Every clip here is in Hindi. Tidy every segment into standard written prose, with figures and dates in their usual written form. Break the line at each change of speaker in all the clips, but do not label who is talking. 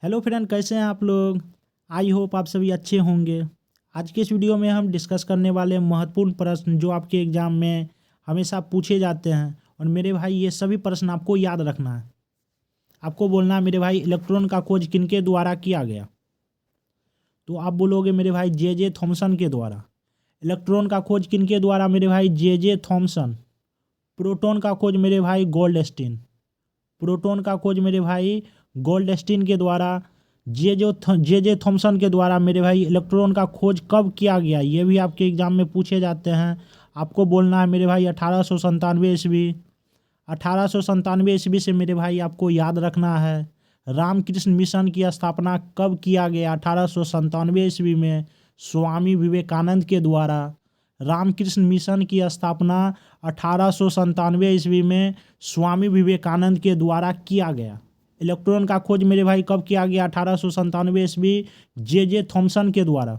हेलो फ्रेंड, कैसे हैं आप लोग। आई होप आप सभी अच्छे होंगे। आज के इस वीडियो में हम डिस्कस करने वाले महत्वपूर्ण प्रश्न जो आपके एग्जाम में हमेशा पूछे जाते हैं। और मेरे भाई ये सभी प्रश्न आपको याद रखना है। आपको बोलना है मेरे भाई इलेक्ट्रॉन का खोज किनके द्वारा किया गया। तो आप बोलोगे मेरे भाई जे थॉमसन के द्वारा। इलेक्ट्रॉन का खोज किनके द्वारा मेरे भाई जे थॉमसन। प्रोटॉन का खोज मेरे भाई गोल्डस्टीन। प्रोटॉन का खोज मेरे भाई गोल्डस्टीन के द्वारा। जे थॉमसन के द्वारा मेरे भाई इलेक्ट्रॉन का खोज कब किया गया, ये भी आपके एग्जाम में पूछे जाते हैं। आपको बोलना है मेरे भाई 1897 ईस्वी। 1897 ईस्वी से मेरे भाई आपको याद रखना है। रामकृष्ण मिशन की स्थापना कब किया गया? 1897 ईस्वी में स्वामी विवेकानंद के द्वारा। रामकृष्ण मिशन की स्थापना 1897 ईस्वी में स्वामी विवेकानंद के द्वारा किया गया। इलेक्ट्रॉन का खोज मेरे भाई कब किया गया? 1897 ईस्वी जे थॉमसन के द्वारा।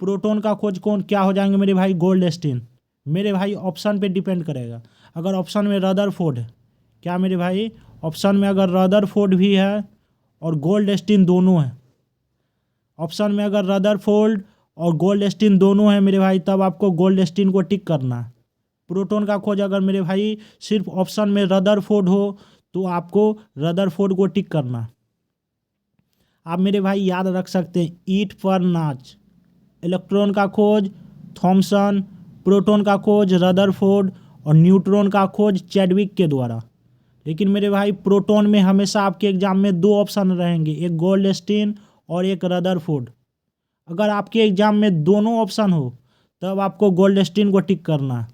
प्रोटॉन का खोज कौन क्या हो जाएंगे मेरे भाई? गोल्डस्टीन। मेरे भाई ऑप्शन पे डिपेंड करेगा। अगर ऑप्शन में रदरफोर्ड है, क्या मेरे भाई ऑप्शन में अगर रदरफोर्ड भी है और गोल्डस्टीन दोनों है, ऑप्शन में अगर रदरफोर्ड और गोल्डस्टीन दोनों है मेरे भाई, तब आपको गोल्डस्टीन को टिक करना है। प्रोटॉन का खोज अगर मेरे भाई सिर्फ ऑप्शन में रदरफोर्ड हो तो आपको रदरफोर्ड को टिक करना। आप मेरे भाई याद रख सकते हैं ईट पर नाच। इलेक्ट्रॉन का खोज थॉमसन, प्रोटॉन का खोज रदरफोर्ड और न्यूट्रॉन का खोज चैडविक के द्वारा। लेकिन मेरे भाई प्रोटॉन में हमेशा आपके एग्जाम में दो ऑप्शन रहेंगे, एक गोल्डस्टीन और एक रदरफोर्ड। अगर आपके एग्जाम में दोनों ऑप्शन हो तब आपको गोल्डस्टीन को टिक करना है।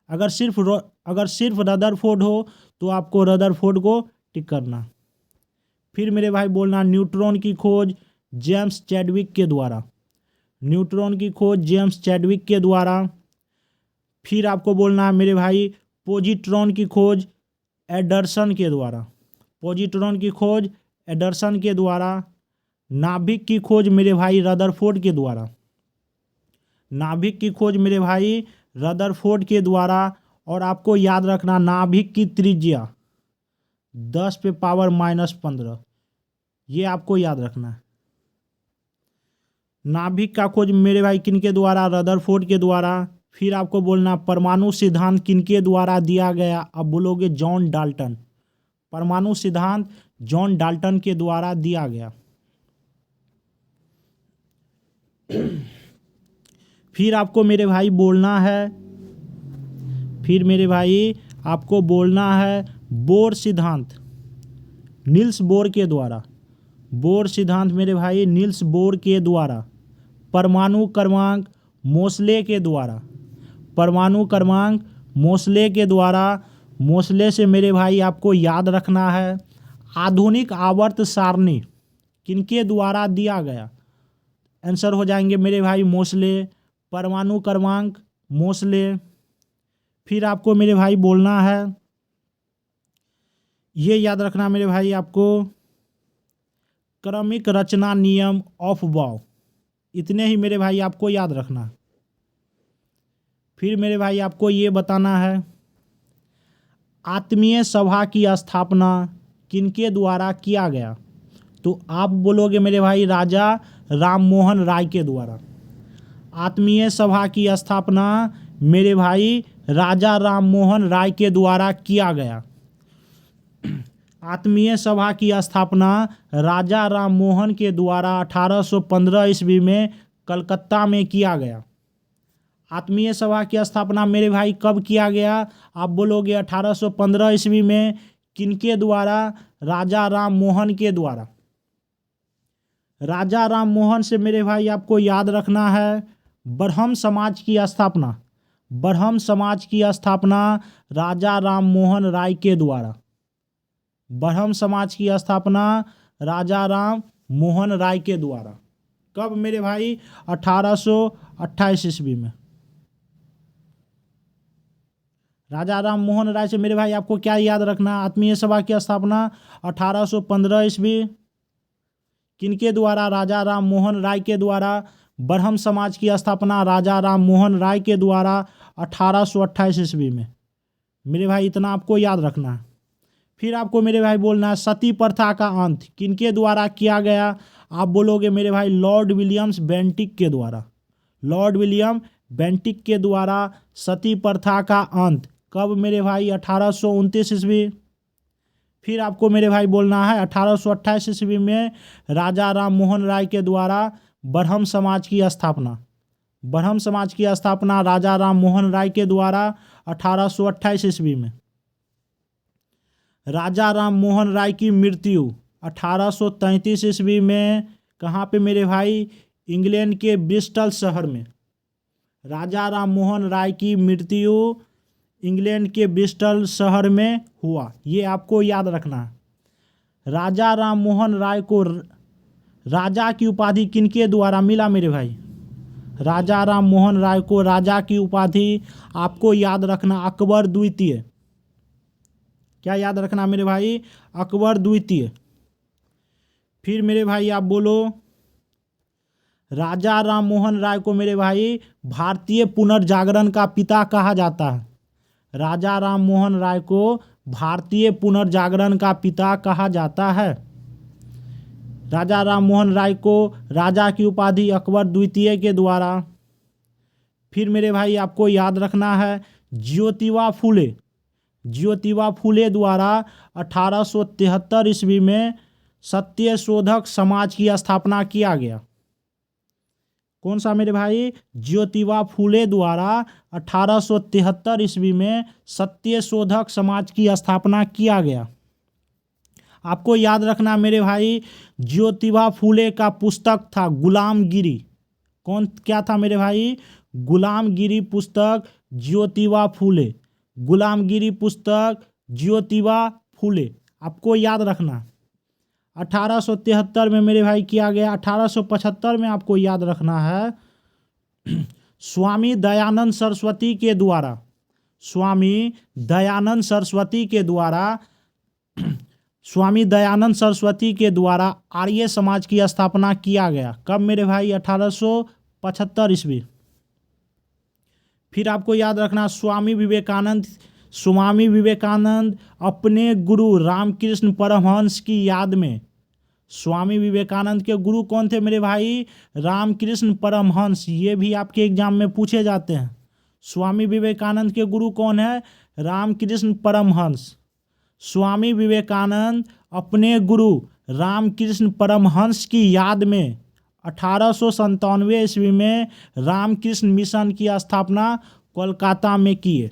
अगर सिर्फ रदरफोर्ड हो तो आपको रदरफोर्ड को टिक करना। फिर मेरे भाई बोलना न्यूट्रॉन की खोज जेम्स चैडविक के द्वारा। न्यूट्रॉन की खोज जेम्स चैडविक के द्वारा। फिर आपको बोलना है मेरे भाई पॉजिट्रॉन की खोज एंडरसन के द्वारा। पॉजिट्रॉन की खोज एंडरसन के द्वारा। नाभिक की खोज मेरे भाई रदरफोर्ड के द्वारा। नाभिक की खोज मेरे भाई रदरफोर्ड के द्वारा। और आपको याद रखना नाभिक की त्रिज्या 10⁻⁻15, ये आपको याद रखना है। नाभिक का खोज मेरे भाई किनके द्वारा? रदरफोर्ड के द्वारा। फिर आपको बोलना परमाणु सिद्धांत किनके द्वारा दिया गया? अब बोलोगे जॉन डाल्टन। परमाणु सिद्धांत जॉन डाल्टन के द्वारा दिया गया। फिर आपको मेरे भाई बोलना है बोर सिद्धांत नील्स बोर के द्वारा। बोर सिद्धांत मेरे भाई नील्स बोर के द्वारा। परमाणु क्रमांक मोसले के द्वारा। परमाणु क्रमांक मोसले के द्वारा। मोसले से मेरे भाई आपको याद रखना है आधुनिक आवर्त सारणी किनके द्वारा दिया गया? आंसर हो जाएंगे मेरे भाई मोसले। परमाणु क्रमांक मोसले। फिर आपको मेरे भाई बोलना है, ये याद रखना मेरे भाई आपको क्रमिक रचना नियम ऑफ बॉव। इतने ही मेरे भाई आपको याद रखना। फिर मेरे भाई आपको ये बताना है आत्मीय सभा की स्थापना किनके द्वारा किया गया? तो आप बोलोगे मेरे भाई राजा राममोहन राय के द्वारा। आत्मीय सभा की स्थापना मेरे भाई राजा राममोहन राय के द्वारा किया गया। आत्मीय सभा की स्थापना राजा राममोहन के द्वारा 1815 ईस्वी में कलकत्ता में किया गया। आत्मीय सभा की स्थापना मेरे भाई कब किया गया? आप बोलोगे 1815 ईस्वी में। किनके द्वारा? राजा राममोहन के द्वारा। राजा राममोहन से मेरे भाई आपको याद रखना है ब्रह्म समाज की स्थापना। ब्रह्म समाज की स्थापना राजा राममोहन राय के द्वारा। ब्रह्म समाज की स्थापना राजा राममोहन राय के द्वारा। कब मेरे भाई? 1828 ईस्वी में। राजा राममोहन राय से मेरे भाई आपको क्या याद रखना? आत्मीय सभा की स्थापना 1815 ईस्वी। किनके द्वारा? राजा राममोहन राय के द्वारा। ब्रह्म समाज की स्थापना राजा राममोहन राय के द्वारा 1828 ईस्वी में। मेरे भाई इतना आपको याद रखना है। फिर आपको मेरे भाई बोलना है सती प्रथा का अंत किनके द्वारा किया गया। आप बोलोगे मेरे भाई लॉर्ड विलियम्स बेंटिक के द्वारा। लॉर्ड विलियम बेंटिक के द्वारा सती प्रथा का अंत कब मेरे भाई 1829 ईस्वी। फिर आपको मेरे भाई बोलना है 1828 ईस्वी में राजा राम मोहन राय के द्वारा ब्रह्म समाज की स्थापना। ब्रह्म समाज की स्थापना राजा राम मोहन राय के द्वारा 1828 ईस्वी में। राजा राम मोहन राय की मृत्यु 1833 ईस्वी में कहाँ पे मेरे भाई, इंग्लैंड के ब्रिस्टल शहर में। राजा राम मोहन राय की मृत्यु इंग्लैंड के ब्रिस्टल शहर में हुआ, ये आपको याद रखना है। राजा राम मोहन राय को राजा की उपाधि किनके द्वारा मिला मेरे भाई। राजा राम मोहन राय को राजा की उपाधि आपको याद रखना अकबर द्वितीय। क्या याद रखना मेरे भाई, अकबर द्वितीय। फिर मेरे भाई आप बोलो राजा राम मोहन राय को मेरे भाई भारतीय पुनर्जागरण का पिता कहा जाता है। राजा राम मोहन राय को भारतीय पुनर्जागरण का पिता कहा जाता है। राजा राम मोहन राय को राजा की उपाधि अकबर द्वितीय के द्वारा। फिर मेरे भाई आपको याद रखना है ज्योतिबा फूले। ज्योतिबा फूले द्वारा 1873 ईस्वी में सत्य शोधक समाज की स्थापना किया गया। कौन सा मेरे भाई, ज्योतिबा फूले द्वारा 1873 ईस्वी में सत्य शोधक समाज की स्थापना किया गया। आपको याद रखना मेरे भाई ज्योतिबा फूले का पुस्तक था गुलामगिरी। कौन क्या था मेरे भाई, गुलामगिरी पुस्तक ज्योतिबा फूले। गुलामगिरी पुस्तक ज्योतिबा फूले आपको याद रखना। 1873 में मेरे भाई किया गया। 1875 में आपको याद रखना है स्वामी दयानंद सरस्वती के द्वारा। स्वामी दयानंद सरस्वती के द्वारा स्वामी दयानंद सरस्वती के द्वारा आर्य समाज की स्थापना किया गया। कब मेरे भाई, 1875 ईस्वी। फिर आपको याद रखना स्वामी विवेकानंद अपने गुरु रामकृष्ण परमहंस की याद में। स्वामी विवेकानंद के गुरु कौन थे मेरे भाई, रामकृष्ण परमहंस। ये भी आपके एग्जाम में पूछे जाते हैं। स्वामी विवेकानंद के गुरु कौन है, रामकृष्ण परमहंस। स्वामी विवेकानंद अपने गुरु रामकृष्ण परमहंस की याद में 1897 ईस्वी में रामकृष्ण मिशन की स्थापना कोलकाता में किए।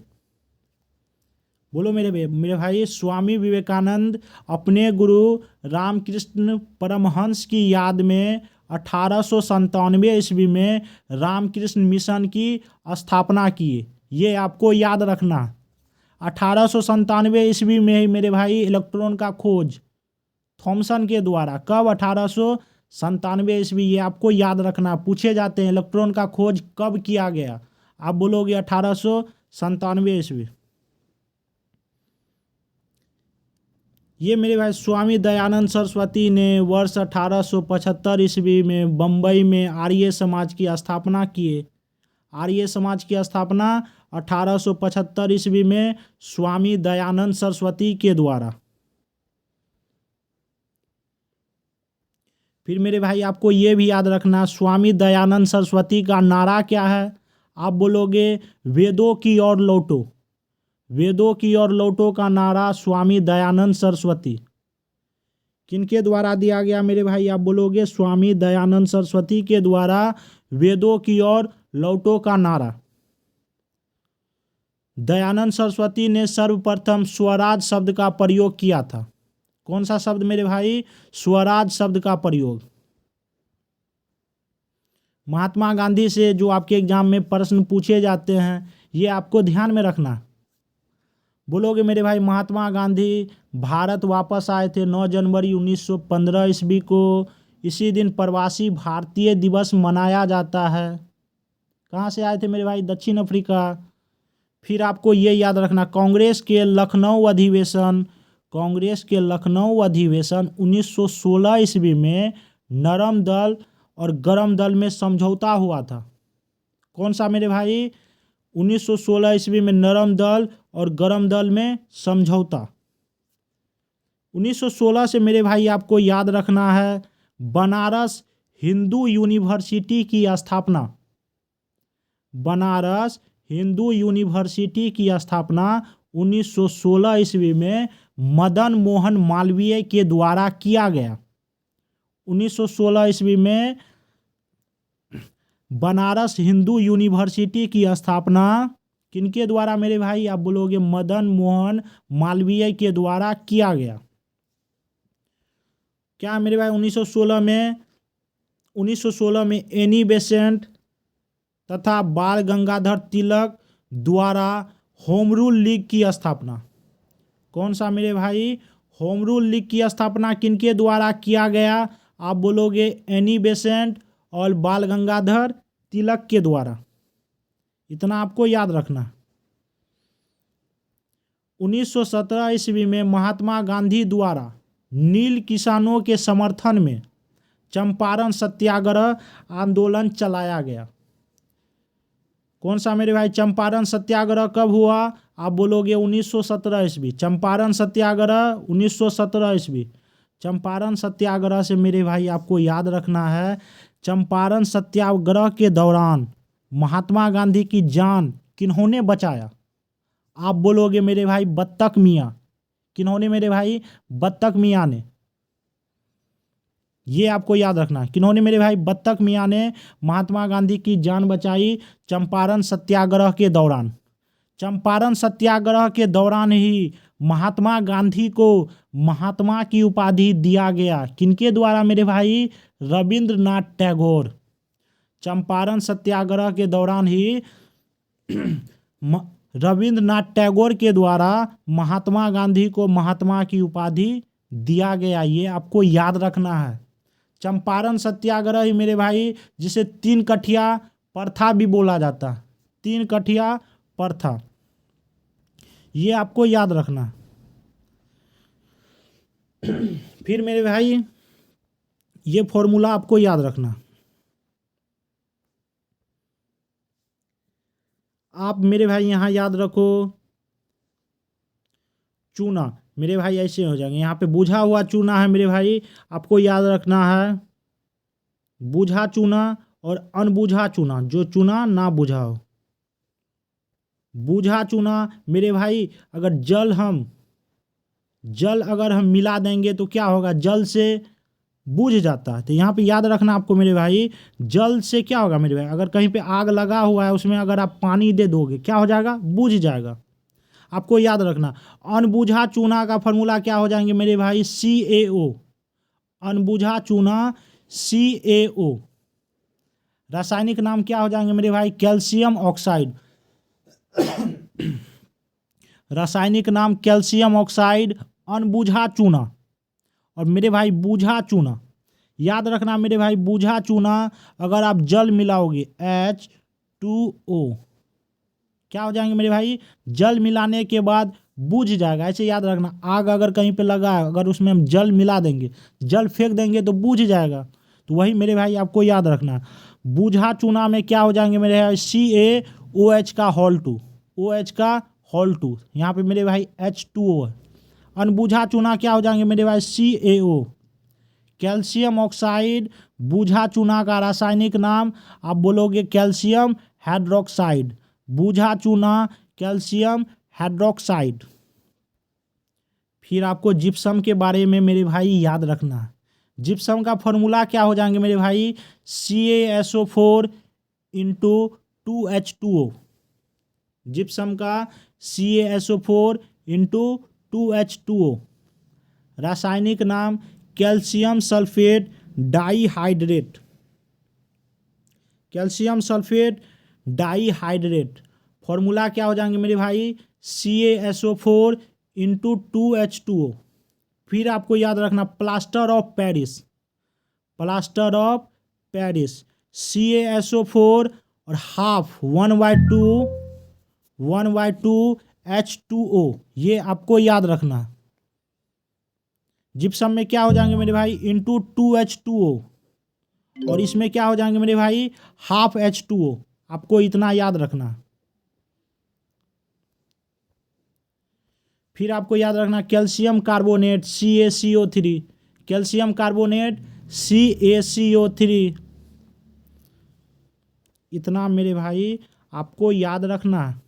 बोलो मेरे भाई, स्वामी विवेकानंद अपने गुरु रामकृष्ण परमहंस की याद में 1897 ईस्वी में रामकृष्ण मिशन की स्थापना किए। ये आपको याद रखना। 1897 ईस्वी में ही मेरे भाई इलेक्ट्रॉन का खोज थॉमसन के द्वारा। कब, 1897 ईस्वी। ये आपको याद रखना, पूछे जाते हैं इलेक्ट्रॉन का खोज कब किया गया। आप बोलोगे 1897 ईस्वी। ये मेरे भाई स्वामी दयानंद सरस्वती ने वर्ष 1875 ईस्वी में बम्बई में आर्य समाज की स्थापना किए। आर्य समाज की स्थापना 1875 ईस्वी में स्वामी दयानंद सरस्वती के द्वारा। फिर मेरे भाई आपको ये भी याद रखना स्वामी दयानंद सरस्वती का नारा क्या है। आप बोलोगे वेदों की ओर लौटो। वेदों की ओर लौटो का नारा स्वामी दयानंद सरस्वती किनके द्वारा दिया गया मेरे भाई। आप बोलोगे स्वामी दयानंद सरस्वती के द्वारा वेदों की ओर लौटो का नारा। दयानंद सरस्वती ने सर्वप्रथम स्वराज शब्द का प्रयोग किया था। कौन सा शब्द मेरे भाई, स्वराज शब्द का प्रयोग। महात्मा गांधी से जो आपके एग्जाम में प्रश्न पूछे जाते हैं, ये आपको ध्यान में रखना। बोलोगे मेरे भाई महात्मा गांधी भारत वापस आए थे 9 जनवरी 1915 ईस्वी को। इसी दिन प्रवासी भारतीय दिवस मनाया जाता है। कहाँ से आए थे मेरे भाई, दक्षिण अफ्रीका। फिर आपको ये याद रखना कांग्रेस के लखनऊ अधिवेशन 1916 ईस्वी में नरम दल और गरम दल में समझौता हुआ था। कौन सा मेरे भाई, 1916 ईस्वी में नरम दल और गरम दल में समझौता। 1916 से मेरे भाई आपको याद रखना है बनारस हिंदू यूनिवर्सिटी की स्थापना। बनारस हिंदू यूनिवर्सिटी की स्थापना 1916 ईस्वी में मदन मोहन मालवीय के द्वारा किया गया। 1916 ईस्वी में बनारस हिंदू यूनिवर्सिटी की स्थापना किनके द्वारा मेरे भाई? आप बोलोगे मदन मोहन मालवीय के द्वारा किया गया। क्या मेरे भाई 1916 में एनी बेसेंट तथा बाल गंगाधर तिलक द्वारा होम रूल लीग की स्थापना। कौन सा मेरे भाई? होम रूल लीग की स्थापना किनके द्वारा किया गया? आप बोलोगे एनी बेसेंट और बाल गंगाधर तिलक के द्वारा। इतना आपको याद रखना। 1917 ईस्वी में महात्मा गांधी द्वारा नील किसानों के समर्थन में चंपारण सत्याग्रह आंदोलन चलाया गया। कौन सा मेरे भाई? चंपारण सत्याग्रह कब हुआ? आप बोलोगे 1917 ईस्वी। चंपारण सत्याग्रह 1917 ईस्वी। चंपारण सत्याग्रह से मेरे भाई आपको याद रखना है, चंपारण सत्याग्रह के दौरान महात्मा गांधी की जान किन्होंने बचाया? आप बोलोगे मेरे भाई बत्तख मियाँ। किन्होंने मेरे भाई? बत्तख मियाँ ने। ये आपको याद रखना, किन्होंने मेरे भाई? बत्तख मियाँ ने महात्मा गांधी की जान बचाई चंपारण सत्याग्रह के दौरान। चंपारण सत्याग्रह के दौरान ही महात्मा गांधी को महात्मा की उपाधि दिया गया। किनके द्वारा मेरे भाई? रविंद्रनाथ टैगोर। चंपारण सत्याग्रह के दौरान ही रविंद्रनाथ टैगोर के द्वारा महात्मा गांधी को महात्मा की उपाधि दिया गया। ये आपको याद रखना है। चंपारण सत्याग्रह ही मेरे भाई जिसे 3 कठिया प्रथा भी बोला जाता है। 3 कठिया प्रथा, ये आपको याद रखना। फिर मेरे भाई ये फॉर्मूला आपको याद रखना। आप मेरे भाई यहाँ याद रखो चूना। मेरे भाई ऐसे हो जाएंगे, यहाँ पे बुझा हुआ चूना है मेरे भाई, आपको याद रखना है बुझा चूना और अनबुझा चूना, जो चूना ना बुझा हो। बुझा चूना मेरे भाई अगर जल अगर हम मिला देंगे तो क्या होगा? जल से बुझ जाता है। तो यहाँ पे याद रखना आपको मेरे भाई, जल से क्या होगा मेरे भाई? अगर कहीं पे आग लगा हुआ है उसमें अगर आप पानी दे दोगे क्या हो जाएगा? बुझ जाएगा। आपको याद रखना। अनबुझा चूना का फॉर्मूला क्या हो जाएंगे मेरे भाई? CaO। अनबुझा चूना CaO। रासायनिक नाम क्या हो जाएंगे मेरे भाई? Calcium oxide. रासायनिक नाम कैल्शियम ऑक्साइड, अनबुझा चूना। और मेरे भाई बूझा चूना याद रखना मेरे भाई, बूझा चूना अगर आप जल मिलाओगे H2O क्या हो जाएंगे मेरे भाई? जल मिलाने के बाद बुझ जाएगा। ऐसे याद रखना। आग अगर कहीं पे लगा है, अगर उसमें हम जल मिला देंगे, जल फेंक देंगे तो बुझ जाएगा। तो वही मेरे भाई आपको याद रखना। बूझा चूना में क्या हो जाएंगे मेरे भाई? CaOH का होल 2, OH का होल 2। यहाँ पे मेरे भाई H2O है। अनबुझा चूना क्या हो जाएंगे मेरे भाई? CaO। कैल्शियम ऑक्साइड बूझा चूना का रासायनिक नाम आप बोलोगे कैल्शियम हाइड्रोक्साइड। बूझा चूना कैल्शियम हाइड्रोक्साइड। फिर आपको जिप्सम के बारे में मेरे भाई याद रखना है। जिप्सम का फॉर्मूला क्या हो जाएंगे मेरे भाई? CaSO4 into 2H2O। जिप्सम का CaSO4 इंटू 2H2O। रासायनिक नाम calcium sulphate dihydrate. Calcium sulphate dihydrate. Formula क्या हो जाएंगे मेरे भाई? CaSO4 into 2H2O। फिर आपको याद रखना plaster of Paris. Plaster of Paris CaSO4 और हाफ 1/2 H2O। ये आपको याद रखना। जिप्सम में क्या हो जाएंगे मेरे भाई? Into 2H2O। और इसमें क्या हो जाएंगे मेरे भाई? Half H2O। आपको इतना याद रखना। फिर आपको याद रखना calcium carbonate CaCO3, calcium carbonate CaCO3, इतना मेरे भाई आपको याद रखना है।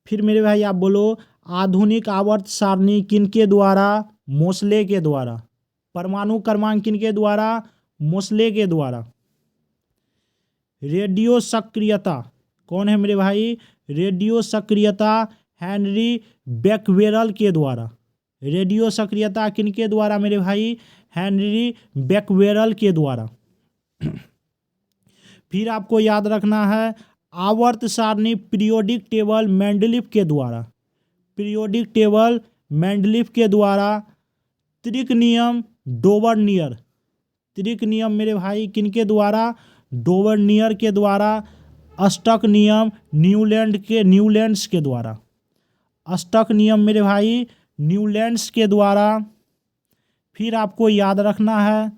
फिर मेरे भाई आप बोलो आधुनिक आवर्त सारणी किनके द्वारा? मोसले के द्वारा। परमाणु क्रमांक किनके द्वारा? मोसले के द्वारा। रेडियो सक्रियता कौन है मेरे भाई? रेडियो सक्रियता हेनरी बेकवेरल के द्वारा। रेडियो सक्रियता किनके द्वारा मेरे भाई? हेनरी बेकवेरल के द्वारा। फिर आपको याद रखना है आवर्त सारणी पीरियोडिक टेबल मेंडलीफ के द्वारा। पीरियोडिक टेबल मेंडलीफ के द्वारा। त्रिक नियम डोबरनियर, त्रिक नियम मेरे भाई किनके द्वारा? डोबरनियर के द्वारा। अष्टक नियम न्यूलैंड्स के द्वारा। अष्टक नियम मेरे भाई न्यूलैंड्स के द्वारा। फिर आपको याद रखना है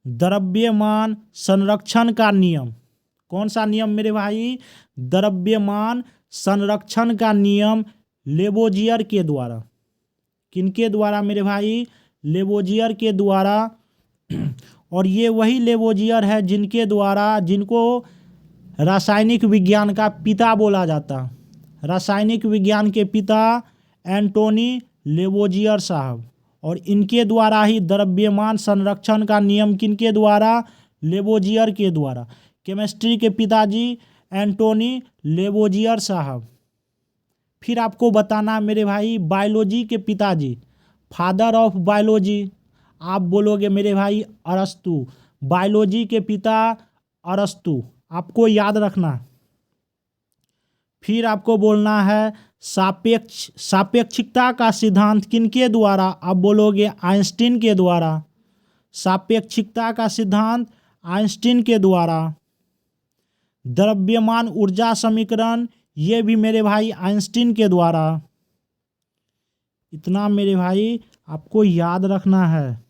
द्रव्यमान संरक्षण का नियम। कौन सा नियम मेरे भाई? द्रव्यमान संरक्षण का नियम लेबोजियर के द्वारा। किनके द्वारा मेरे भाई? लेबोजियर के द्वारा। और ये वही लेबोजियर है जिनको रासायनिक विज्ञान का पिता बोला जाता। रासायनिक विज्ञान के पिता एंटोनी लेबोजियर साहब। और इनके द्वारा ही द्रव्यमान संरक्षण का नियम किनके द्वारा? लेबोजियर के द्वारा। केमिस्ट्री के पिताजी एंटोनी लेबोजियर साहब। फिर आपको बताना मेरे भाई बायोलॉजी के पिताजी, फादर ऑफ बायोलॉजी, आप बोलोगे मेरे भाई अरस्तु। बायोलॉजी के पिता अरस्तु, आपको याद रखना। फिर आपको बोलना है सापेक्षिकता का सिद्धांत किनके द्वारा? आप बोलोगे आइंस्टीन के द्वारा। सापेक्षिकता का सिद्धांत आइंस्टीन के द्वारा। द्रव्यमान ऊर्जा समीकरण ये भी मेरे भाई आइंस्टीन के द्वारा। इतना मेरे भाई आपको याद रखना है।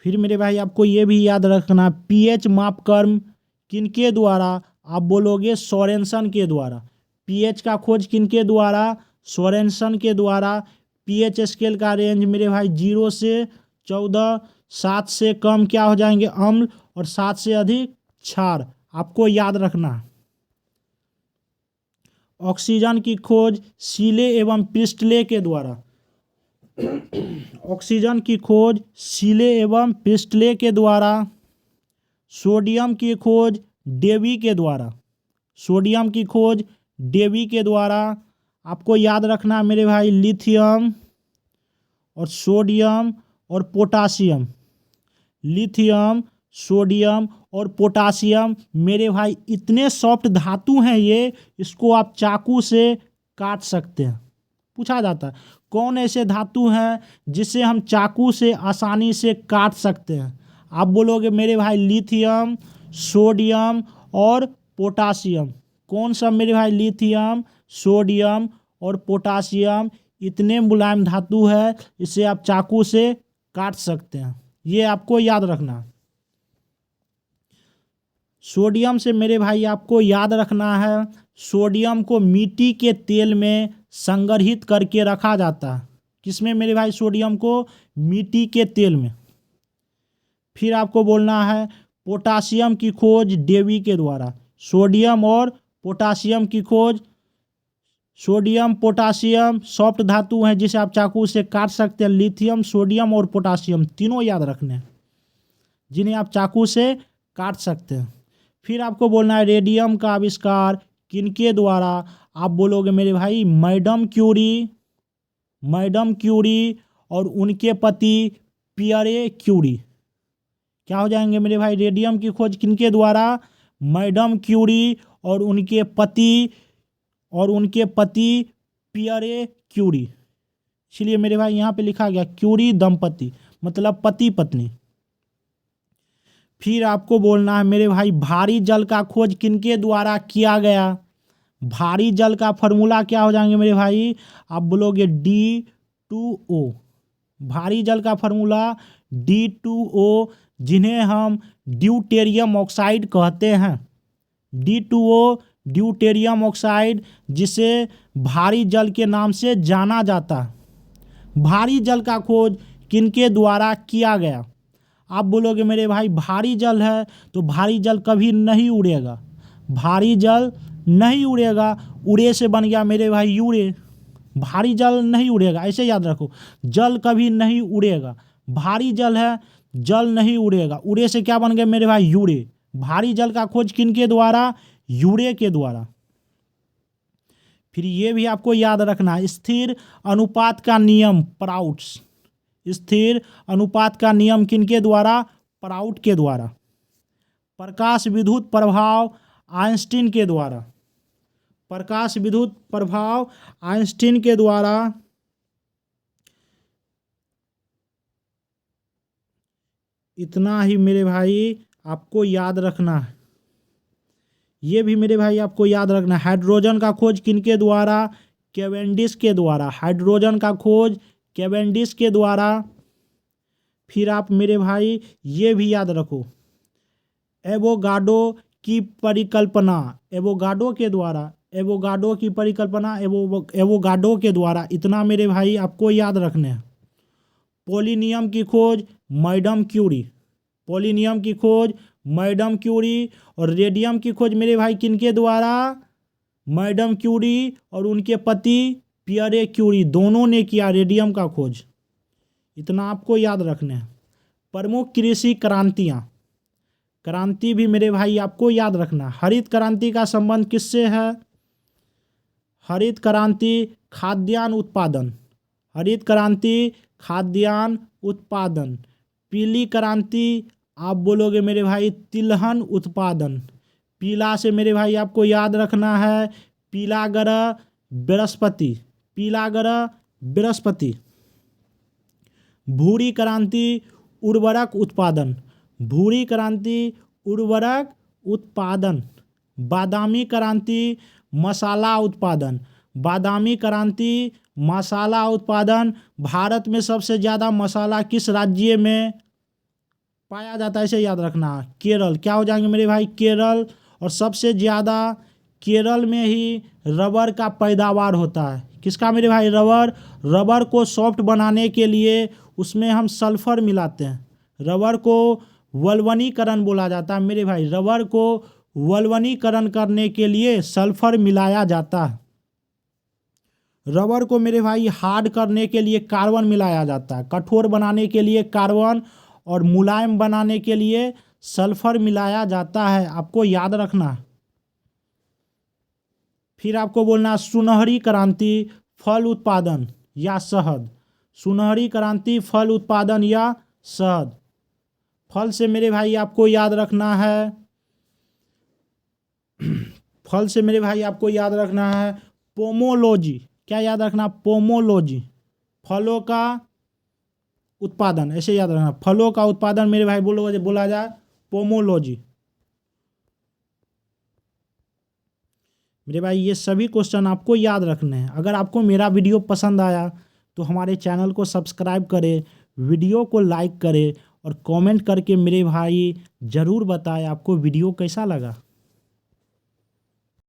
फिर मेरे भाई आपको ये भी याद रखना पीएच मापक्रम किनके द्वारा? आप बोलोगे सोरेनसन के द्वारा। पीएच का खोज किनके द्वारा? सोरेनसन के द्वारा। पीएच स्केल का रेंज मेरे भाई 0 से 14, 7 से कम क्या हो जाएंगे? अम्ल, और 7 से अधिक क्षार, आपको याद रखना। ऑक्सीजन की खोज सीले एवं प्रिस्टले के द्वारा। ऑक्सीजन की खोज सीले एवं प्रिस्टले के द्वारा। सोडियम की खोज डेवी के द्वारा। सोडियम की खोज डेवी के द्वारा। आपको याद रखना मेरे भाई लिथियम और सोडियम और पोटासियम। लिथियम, सोडियम और पोटासियम मेरे भाई इतने सॉफ्ट धातु हैं ये, इसको आप चाकू से काट सकते हैं। पूछा जाता है कौन ऐसे धातु हैं जिसे हम चाकू से आसानी से काट सकते हैं? आप बोलोगे मेरे भाई लिथियम, सोडियम और पोटासियम। कौन सा मेरे भाई? लिथियम, सोडियम और पोटासियम इतने मुलायम धातु है, इसे आप चाकू से काट सकते हैं। ये आपको याद रखना। सोडियम से मेरे भाई आपको याद रखना है सोडियम को मिट्टी के तेल में संग्रहित करके रखा जाता है। किसमें मेरे भाई? सोडियम को मिट्टी के तेल में। फिर आपको बोलना है पोटासियम की खोज डेवी के द्वारा। सोडियम और पोटासियम की खोज, सोडियम पोटासियम सॉफ्ट धातु हैं जिसे आप चाकू से काट सकते हैं। लिथियम, सोडियम और पोटासियम तीनों याद रखने हैं जिन्हें आप चाकू से काट सकते हैं। फिर आपको बोलना है रेडियम का आविष्कार किनके द्वारा? आप बोलोगे मेरे भाई मैडम क्यूरी। मैडम क्यूरी और उनके पति पियरे क्यूरी। क्या हो जाएंगे मेरे भाई? रेडियम की खोज किनके द्वारा? मैडम क्यूरी और उनके पति पियरे क्यूरी। इसलिए मेरे भाई यहाँ पे लिखा गया क्यूरी दंपति, मतलब पति पत्नी। फिर आपको बोलना है मेरे भाई भारी जल का खोज किनके द्वारा किया गया? भारी जल का फॉर्मूला क्या हो जाएंगे मेरे भाई? आप बोलोगे D2O। भारी जल का फॉर्मूला D2O, जिन्हें हम ड्यूटेरियम ऑक्साइड कहते हैं। D2O ड्यूटेरियम ऑक्साइड, जिसे भारी जल के नाम से जाना जाता है। भारी जल का खोज किनके द्वारा किया गया? आप बोलोगे मेरे भाई भारी जल है तो भारी जल कभी नहीं उड़ेगा, भारी जल नहीं उड़ेगा, उड़े से बन गया मेरे भाई यूरे। भारी जल नहीं उड़ेगा, ऐसे याद रखो, जल कभी नहीं उड़ेगा, भारी जल है, जल नहीं उड़ेगा, उड़े से क्या बन गया मेरे भाई यूरे। भारी जल का खोज किनके द्वारा? यूरे के द्वारा। फिर ये भी आपको याद रखना, स्थिर अनुपात का नियम प्राउट्स, स्थिर अनुपात का नियम किनके द्वारा? प्राउट के द्वारा। प्रकाश विद्युत प्रभाव आइंस्टीन के द्वारा, प्रकाश विद्युत प्रभाव आइंस्टीन के द्वारा। इतना ही मेरे भाई आपको याद रखना है, ये भी मेरे भाई आपको याद रखना है। हाइड्रोजन का खोज किनके द्वारा? कैवेंडिश के द्वारा। हाइड्रोजन का खोज कैवेंडिश के द्वारा। फिर आप मेरे भाई ये भी याद रखो, एवोगाड्रो की परिकल्पना, एवोगाड्रो के द्वारा, एवोगाड्रो की परिकल्पना एवोगाड्रो के द्वारा। इतना मेरे भाई आपको याद रखने हैं। पोलिनियम की खोज मैडम क्यूरी, पोलिनियम की खोज मैडम क्यूरी। और रेडियम की खोज मेरे भाई किनके द्वारा? मैडम क्यूरी और उनके पति पियरे क्यूरी, दोनों ने किया रेडियम का खोज। इतना आपको याद रखना है। प्रमुख कृषि क्रांतियाँ, क्रांति भी मेरे भाई आपको याद रखना। हरित क्रांति का संबंध किससे है? हरित क्रांति खाद्यान्न उत्पादन, हरित क्रांति खाद्यान्न उत्पादन। पीली क्रांति आप बोलोगे मेरे भाई तिलहन उत्पादन। पीला से मेरे भाई आपको याद रखना है पीला ग्रह बृहस्पति, पीला ग्रह बृहस्पति। भूरी क्रांति उर्वरक उत्पादन, भूरी क्रांति उर्वरक उत्पादन। बादामी क्रांति मसाला उत्पादन, बादामी क्रांति मसाला उत्पादन। भारत में सबसे ज़्यादा मसाला किस राज्य में पाया जाता है? इसे याद रखना, केरल। क्या हो जाएंगे मेरे भाई? केरल। और सबसे ज़्यादा केरल में ही रबर का पैदावार होता है। किसका मेरे भाई? रबर। रबर को सॉफ्ट बनाने के लिए उसमें हम सल्फर मिलाते हैं, रबर को वल्वनीकरण बोला जाता है मेरे भाई। रबर को वल्वनीकरण करने के लिए सल्फर मिलाया जाता है। रबर को मेरे भाई हार्ड करने के लिए कार्बन मिलाया जाता है, कठोर बनाने के लिए कार्बन और मुलायम बनाने के लिए सल्फर मिलाया जाता है। आपको याद रखना। फिर आपको बोलना सुनहरी क्रांति फल उत्पादन या शहद, सुनहरी क्रांति फल उत्पादन या शहद। फल से मेरे भाई आपको याद रखना है, फल से मेरे भाई आपको याद रखना है पोमोलॉजी। क्या याद रखना? पोमोलॉजी, फलों का उत्पादन, ऐसे याद रखना। फलों का उत्पादन मेरे भाई बोला जाए पोमोलॉजी। मेरे भाई ये सभी क्वेश्चन आपको याद रखने हैं। अगर आपको मेरा वीडियो पसंद आया तो हमारे चैनल को सब्सक्राइब करें, वीडियो को लाइक करें और कमेंट करके मेरे भाई ज़रूर बताएं आपको वीडियो कैसा लगा।